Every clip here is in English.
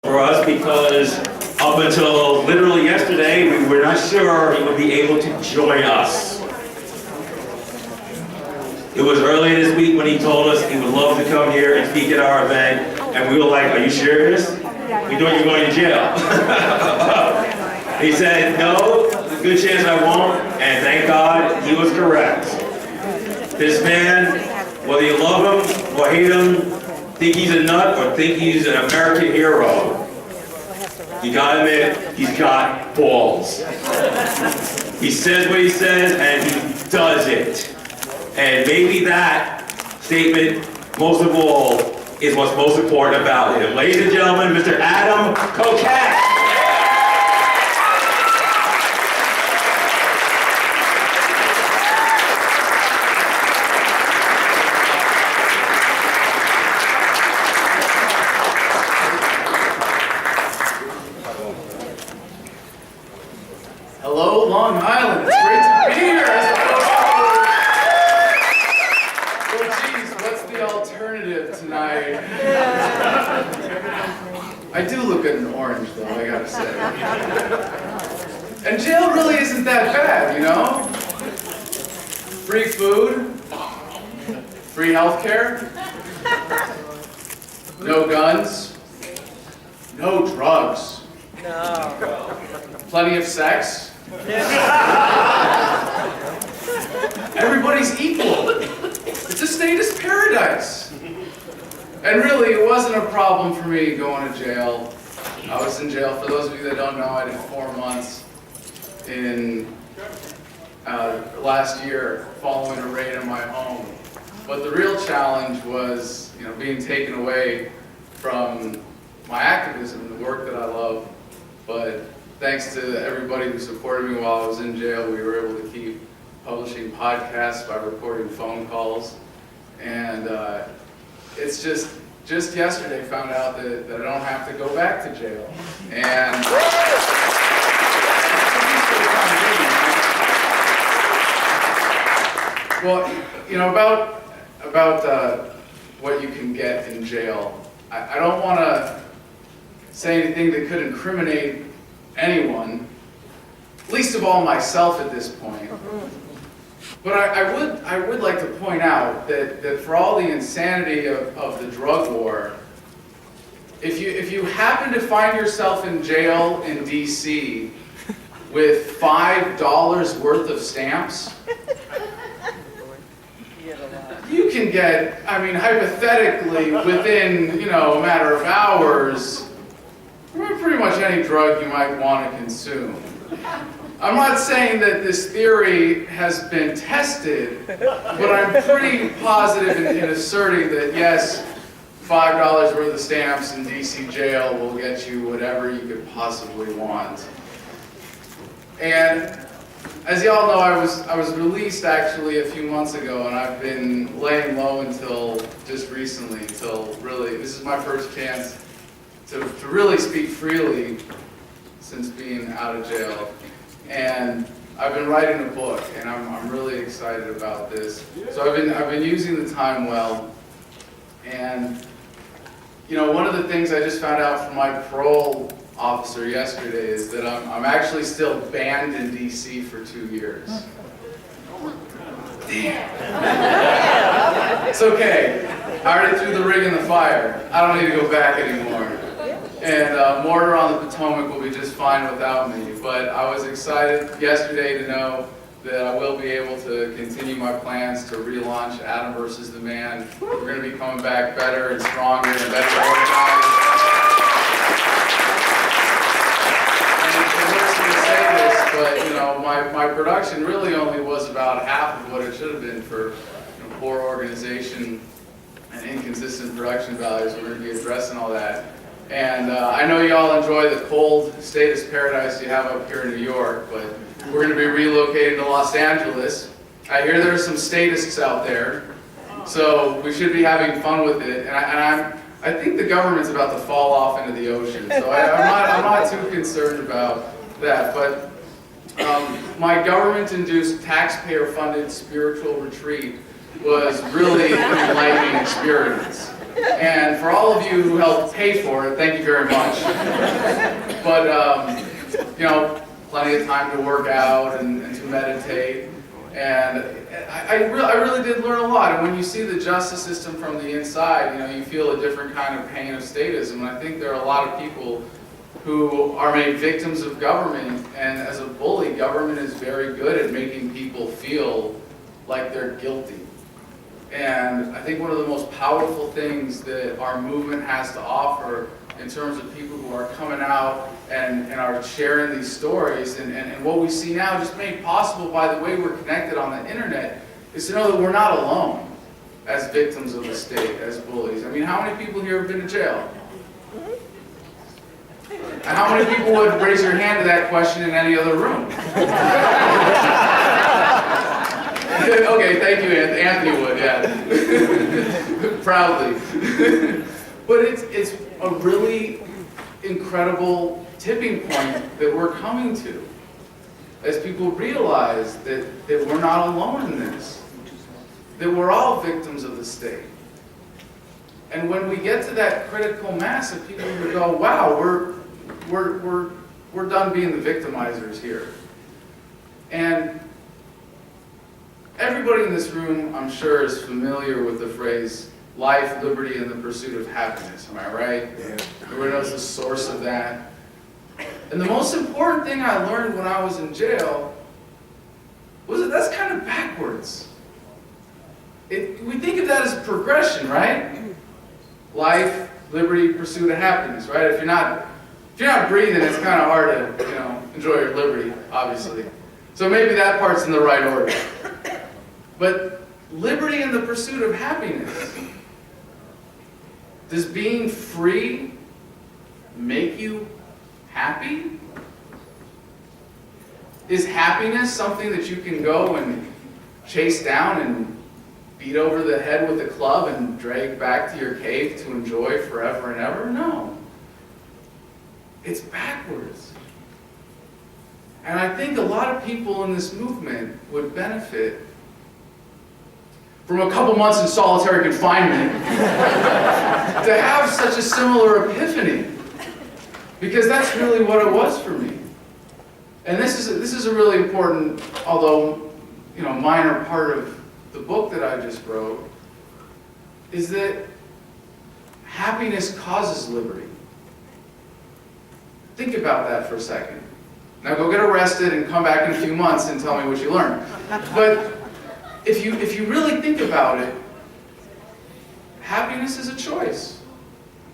for us because up until literally yesterday, we were not sure he would be able to join us. It was earlier this week when he told us he would love to come here and speak at our event, and we were like, "Are you serious? We thought you were going to jail." He said, "No, there's a good chance I won't," and thank God he was correct. This man, whether you love him or hate him, think he's a nut or think he's an American hero, you gotta admit, he's got balls. He says what he says and he does it. And maybe that statement, most of all, is what's most important about him. Ladies and gentlemen, Mr. Adam Kokesh. Hello, Long Island. It's great to be here. Oh, geez, what's the alternative tonight? I do look good in orange, though, I gotta say. And jail really isn't that bad, you know? Free food, free healthcare, no guns, no drugs. No. Plenty of sex. Everybody's equal. It's a statist paradise. And really, it wasn't a problem for me going to jail. I was in jail, for those of you that don't know, I did 4 months in last year following a raid on my home. But the real challenge was, being taken away from my activism and the work that I love. But thanks to everybody who supported me while I was in jail, we were able to keep publishing podcasts by recording phone calls. And it's just yesterday found out that I don't have to go back to jail. And well, about what you can get in jail, I don't want to say anything that could incriminate anyone, least of all myself at this point. But I would like to point out that for all the insanity of the drug war, if you happen to find yourself in jail in DC with $5 worth of stamps, you can get, hypothetically, within, a matter of hours, pretty much any drug you might want to consume. I'm not saying that this theory has been tested, but I'm pretty positive in asserting that yes, $5 worth of stamps in DC jail will get you whatever you could possibly want. And as y'all know, I was released actually a few months ago, and I've been laying low until just recently, until really, this is my first chance to really speak freely since being out of jail. And I've been writing a book, and I'm really excited about this. So I've been using the time well. And one of the things I just found out from my parole officer yesterday is that I'm actually still banned in DC for 2 years. Damn. It's okay. I already threw the rig in the fire. I don't need to go back anymore. And Mortar on the Potomac will be just fine without me. But I was excited yesterday to know that I will be able to continue my plans to relaunch Adam versus the Man. We're going to be coming back better and stronger and better organized. But my production really only was about half of what it should have been for poor organization and inconsistent production values. We're going to be addressing all that. And I know y'all enjoy the cold statist paradise you have up here in New York, but we're going to be relocating to Los Angeles. I hear there are some statists out there, so we should be having fun with it. And I think the government's about to fall off into the ocean, so I'm not too concerned about that. But my government-induced, taxpayer-funded spiritual retreat was really an enlightening experience. And for all of you who helped pay for it, thank you very much. But, you know, plenty of time to work out and to meditate. And I really did learn a lot. And when you see the justice system from the inside, you know, you feel a different kind of pain of statism. And I think there are a lot of people who are made victims of government. And as a bully, government is very good at making people feel like they're guilty. And I think one of the most powerful things that our movement has to offer in terms of people who are coming out and are sharing these stories and what we see now just made possible by the way we're connected on the internet is to know that we're not alone as victims of the state, as bullies. I mean, how many people here have been to jail? And how many people would raise your hand to that question in any other room? Okay, thank you, Anthony would, yeah. Proudly. But it's a really incredible tipping point that we're coming to as people realize that we're not alone in this, that we're all victims of the state. And when we get to that critical mass of people who go, wow, we're done being the victimizers here. And everybody in this room, I'm sure, is familiar with the phrase, life, liberty, and the pursuit of happiness. Am I right? Yeah. Everybody knows the source of that. And the most important thing I learned when I was in jail was that that's kind of backwards. We think of that as progression, right? Life, liberty, pursuit of happiness, right? If you're not breathing, it's kind of hard to, you know, enjoy your liberty, obviously. So maybe that part's in the right order. But liberty and the pursuit of happiness, does being free make you happy? Is happiness something that you can go and chase down and beat over the head with a club and drag back to your cave to enjoy forever and ever? No. It's backwards. And I think a lot of people in this movement would benefit from a couple months in solitary confinement to have such a similar epiphany. Because that's really what it was for me. And this is a really important, although, you know, minor part of the book that I just wrote, is that happiness causes liberty. Think about that for a second. Now go get arrested and come back in a few months and tell me what you learned. But if you really think about it, happiness is a choice.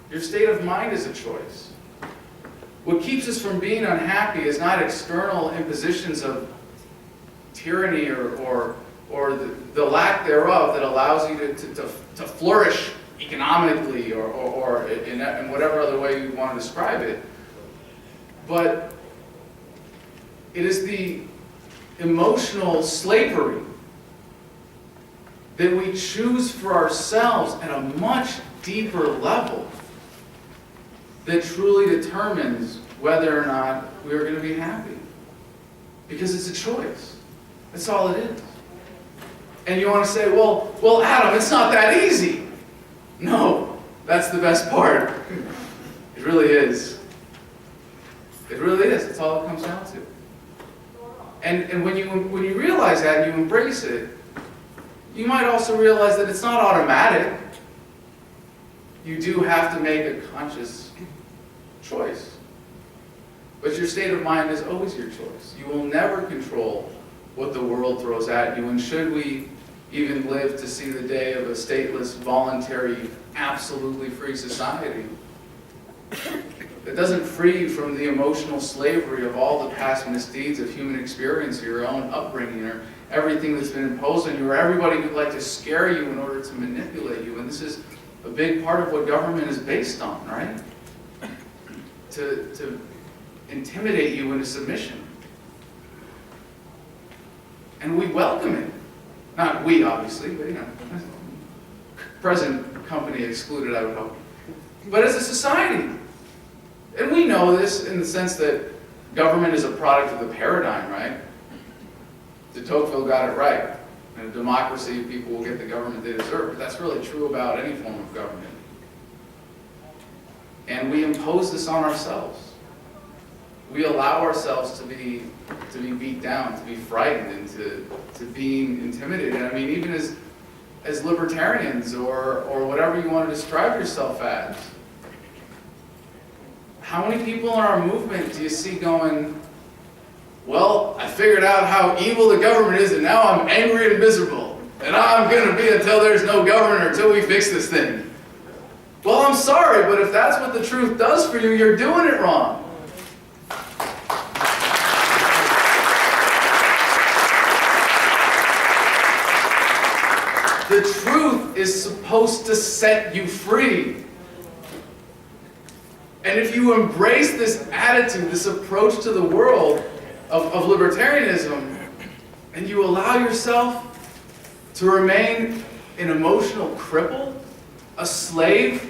Your state of mind is a choice. What keeps us from being unhappy is not external impositions of tyranny or the lack thereof that allows you to flourish economically or in whatever other way you want to describe it. But it is the emotional slavery that we choose for ourselves at a much deeper level that truly determines whether or not we are going to be happy. Because it's a choice. That's all it is. And you want to say, well, Adam, it's not that easy. No, that's the best part. It really is. It really is. That's all it comes down to. And when you realize that and you embrace it, you might also realize that it's not automatic. You do have to make a conscious choice. But your state of mind is always your choice. You will never control what the world throws at you. And should we even live to see the day of a stateless, voluntary, absolutely free society, it doesn't free you from the emotional slavery of all the past misdeeds of human experience, or your own upbringing, or everything that's been imposed on you, or everybody who'd like to scare you in order to manipulate you. And this is a big part of what government is based on, right? To intimidate you into submission. And we welcome it. Not we, obviously, but, you know, present company excluded, I would hope. But as a society, and we know this in the sense that government is a product of the paradigm, right? De Tocqueville got it right. In a democracy, people will get the government they deserve. But that's really true about any form of government. And we impose this on ourselves. We allow ourselves to be beat down, to be frightened, and to being intimidated. I mean, even as libertarians or whatever you want to describe yourself as, how many people in our movement do you see going, well, I figured out how evil the government is and now I'm angry and miserable. And I'm going to be until there's no government or until we fix this thing. Well, I'm sorry, but if that's what the truth does for you, you're doing it wrong. The truth is supposed to set you free. And if you embrace this attitude, this approach to the world of libertarianism, and you allow yourself to remain an emotional cripple, a slave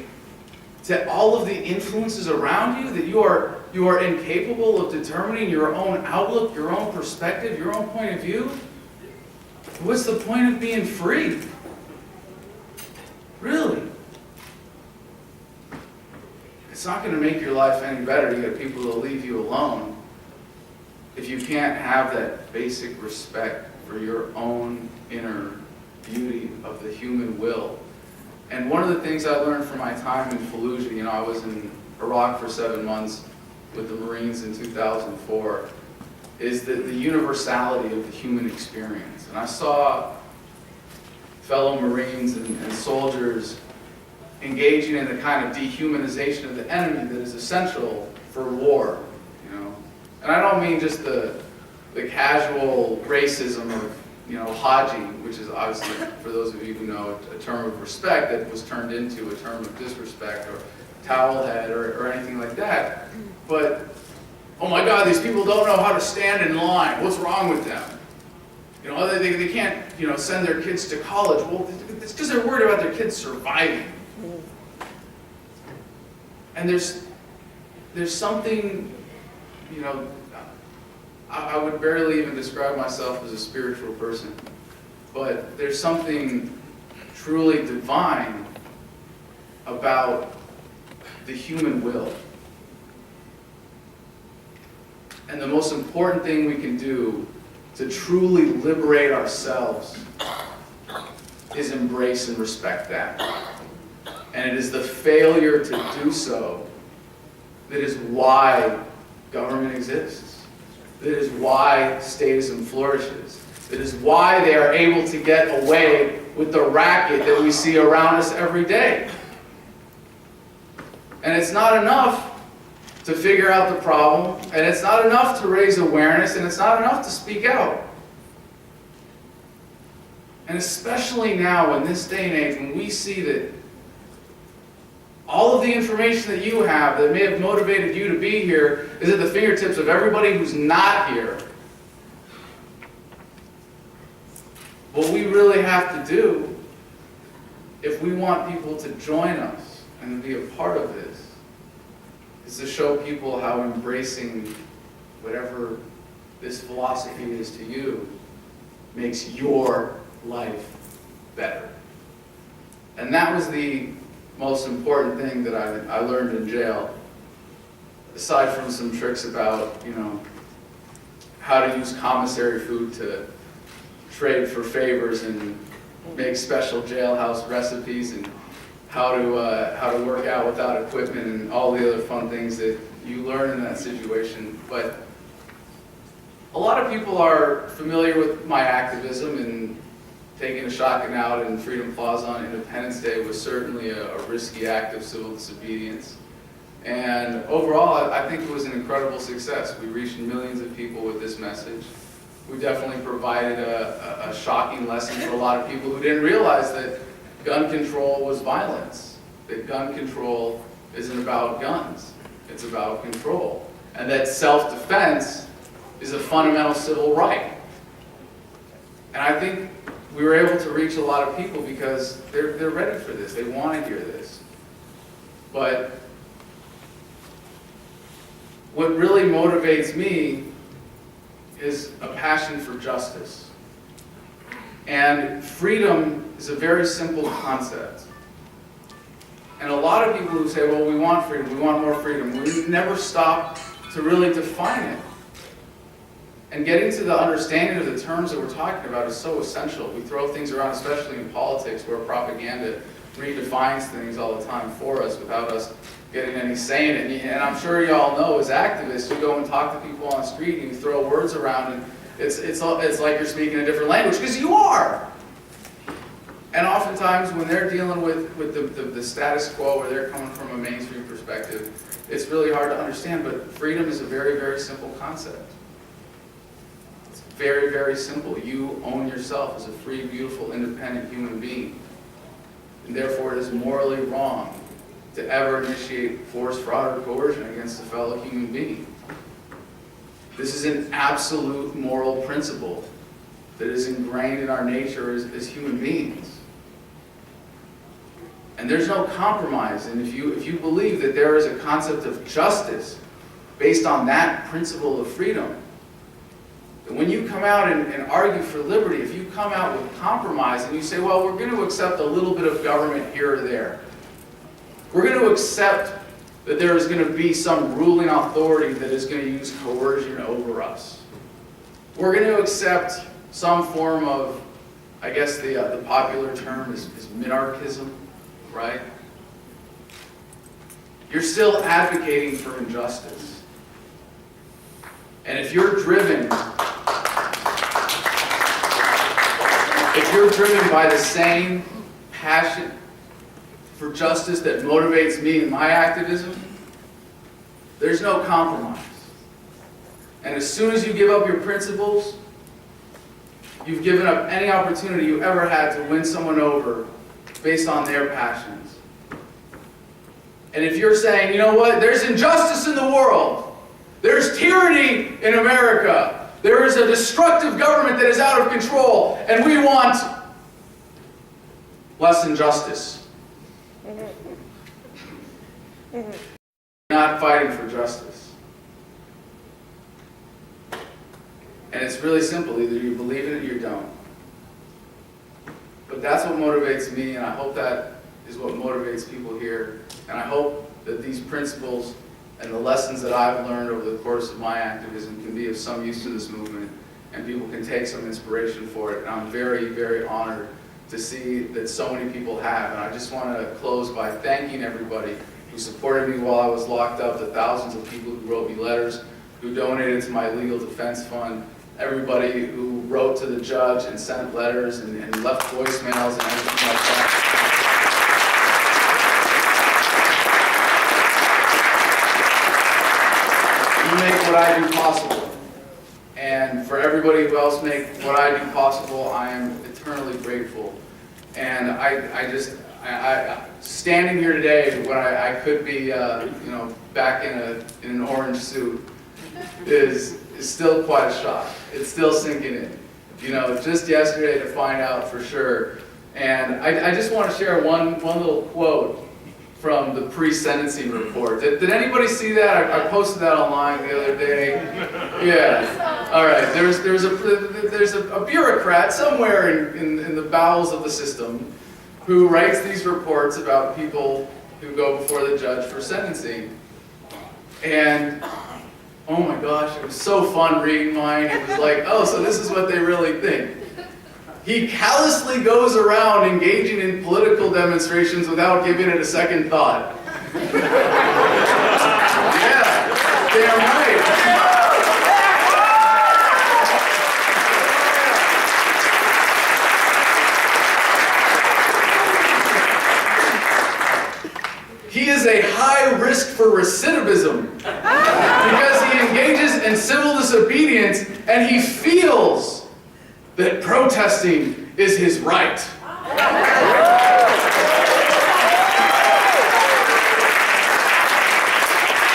to all of the influences around you, that you are incapable of determining your own outlook, your own perspective, your own point of view, what's the point of being free? Really? It's not going to make your life any better to get people to leave you alone if you can't have that basic respect for your own inner beauty of the human will. And one of the things I learned from my time in Fallujah, I was in Iraq for 7 months with the Marines in 2004, is the universality of the human experience. And I saw fellow Marines and soldiers engaging in the kind of dehumanization of the enemy that is essential for war, And I don't mean just the casual racism of, Haji, which is obviously, for those of you who know, a term of respect that was turned into a term of disrespect, or towel head, or anything like that. But, oh my God, these people don't know how to stand in line. What's wrong with them? They can't, send their kids to college. Well, it's because they're worried about their kids surviving. And there's something, I would barely even describe myself as a spiritual person, but there's something truly divine about the human will. And the most important thing we can do to truly liberate ourselves is embrace and respect that. And it is the failure to do so that is why government exists. That is why statism flourishes. That is why they are able to get away with the racket that we see around us every day. And it's not enough to figure out the problem, and it's not enough to raise awareness, and it's not enough to speak out. And especially now, in this day and age, when we see that all of the information that you have that may have motivated you to be here is at the fingertips of everybody who's not here. What we really have to do, if we want people to join us and to be a part of this, is to show people how embracing whatever this philosophy is to you makes your life better. And that was the most important thing that I learned in jail, aside from some tricks about, how to use commissary food to trade for favors and make special jailhouse recipes, and how to work out without equipment, and all the other fun things that you learn in that situation. But a lot of people are familiar with my activism, and taking a shotgun out in Freedom Plaza on Independence Day was certainly a risky act of civil disobedience. And overall, I think it was an incredible success. We reached millions of people with this message. We definitely provided a shocking lesson for a lot of people who didn't realize that gun control was violence, that gun control isn't about guns, it's about control, and that self-defense is a fundamental civil right. And I think we were able to reach a lot of people because they're ready for this. They want to hear this. But what really motivates me is a passion for justice. And freedom is a very simple concept. And a lot of people who say, well, we want freedom, we want more freedom, we never stop to really define it. And getting to the understanding of the terms that we're talking about is so essential. We throw things around, especially in politics, where propaganda redefines things all the time for us without us getting any say in it. And I'm sure you all know, as activists, you go and talk to people on the street and you throw words around, and it's like you're speaking a different language, because you are. And oftentimes when they're dealing with the status quo, where they're coming from a mainstream perspective, it's really hard to understand, but freedom is a very, very simple concept. It's very, very simple. You own yourself as a free, beautiful, independent human being. And therefore it is morally wrong to ever initiate force, fraud, or coercion against a fellow human being. This is an absolute moral principle that is ingrained in our nature as human beings. And there's no compromise. And if you believe that there is a concept of justice based on that principle of freedom, then when you come out and argue for liberty, if you come out with compromise and you say, well, we're going to accept a little bit of government here or there, we're going to accept that there is going to be some ruling authority that is going to use coercion over us. We're going to accept some form of, I guess the popular term is minarchism, right? You're still advocating for injustice. And if you're driven by the same passion for justice that motivates me in my activism, there's no compromise. And as soon as you give up your principles, you've given up any opportunity you ever had to win someone over based on their passions. And if you're saying, you know what, there's injustice in the world, there's tyranny in America, there is a destructive government that is out of control, and we want less injustice. You're not fighting for justice. And it's really simple. Either you believe in it or you don't. But that's what motivates me, and I hope that is what motivates people here. And I hope that these principles and the lessons that I've learned over the course of my activism can be of some use to this movement, and people can take some inspiration for it. And I'm very, very honored to see that so many people have. And I just want to close by thanking everybody who supported me while I was locked up, the thousands of people who wrote me letters, who donated to my legal defense fund, everybody who wrote to the judge and sent letters and left voicemails and everything like that. You make what I do possible. And for everybody who else make what I do possible, I am eternally grateful. And I standing here today when I could be, back in an orange suit is still quite a shock. It's still sinking in. Just yesterday to find out for sure. And I just want to share one little quote from the pre-sentencing report. Did anybody see that? I posted that online the other day. Yeah. All right. There's a bureaucrat somewhere in the bowels of the system who writes these reports about people who go before the judge for sentencing. And oh my gosh, it was so fun reading mine. It was like, oh, so this is what they really think. He callously goes around engaging in political demonstrations without giving it a second thought. Yeah, damn right. He is a high risk for recidivism because he engages in civil disobedience and he feels that protesting is his right.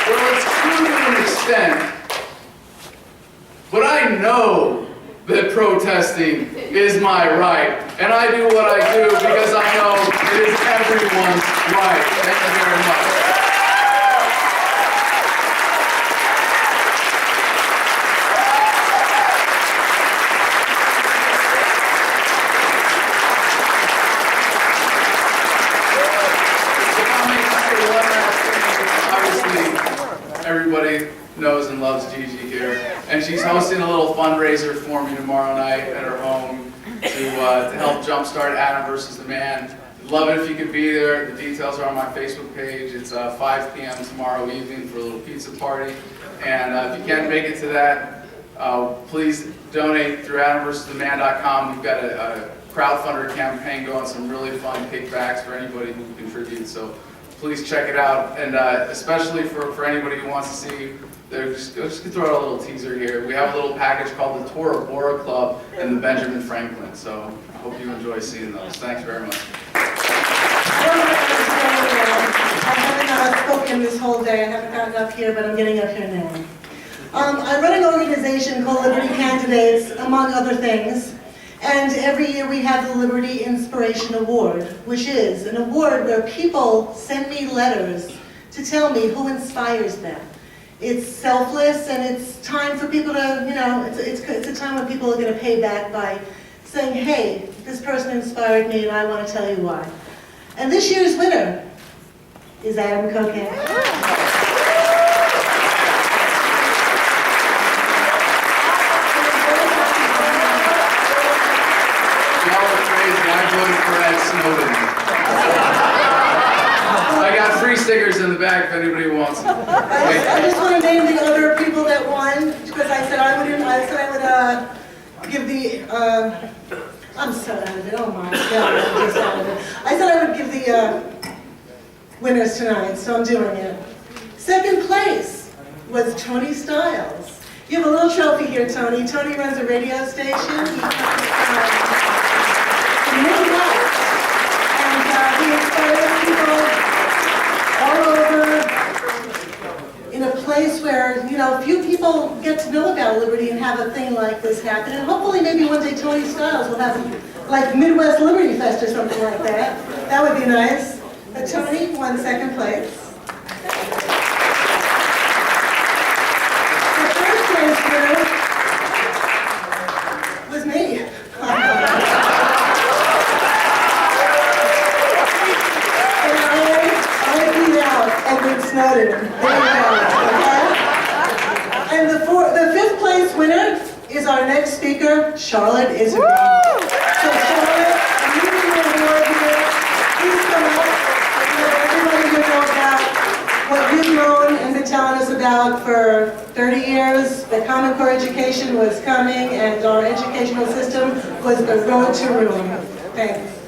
Well, it's true to an extent, but I know that protesting is my right, and I do what I do because I know it is everyone's right. Thank you very much. knows and loves Gigi here. And she's hosting a little fundraiser for me tomorrow night at her home to help jumpstart Adam versus the Man. Love it if you could be there. The details are on my Facebook page. It's 5 p.m. tomorrow evening for a little pizza party. And if you can't make it to that, please donate through adamversustheman.com. We've got a crowdfunder campaign going, some really fun kickbacks for anybody who contributes. So please check it out. And especially for anybody who wants to see, just throw out a little teaser here. We have a little package called the Tora Bora Club and the Benjamin Franklin. So I hope you enjoy seeing those. Thanks very much. I haven't spoken this whole day. I haven't gotten up here, but I'm getting up here now. I run an organization called Liberty Candidates, among other things. And every year we have the Liberty Inspiration Award, which is an award where people send me letters to tell me who inspires them. It's selfless, and it's time for people to, it's a time when people are going to pay back by saying, hey, this person inspired me and I want to tell you why. And this year's winner is Adam Kokesh. Y'all are crazy. I voted for Ed Snowden. I got free stickers in the back if anybody wants them. I just want to name the other people that won, because I said I would give the, I'm so out of it, oh my God, I'm just out of it. I said I would give the winners tonight, so I'm doing it. Second place was Tony Stiles. You have a little trophy here, Tony. Tony runs a radio station. He comes from the Midwest, and he inspires people all over in a place where, few people get to know about Liberty and have a thing like this happen. And hopefully maybe one day Tony Stiles will have like Midwest Liberty Fest or something like that. That would be nice. But Tony won second place. The first place winner was me. And I beat out Edward Snowden. There you go. Okay? And the fifth place winner is our next speaker, Charlotte Isabel. So Charlotte, you can go aboard here. Please come up and let everybody here know about what you've known and been telling us about for 30 years. The Common Core education was coming, and our educational system was the road to ruin. Thanks.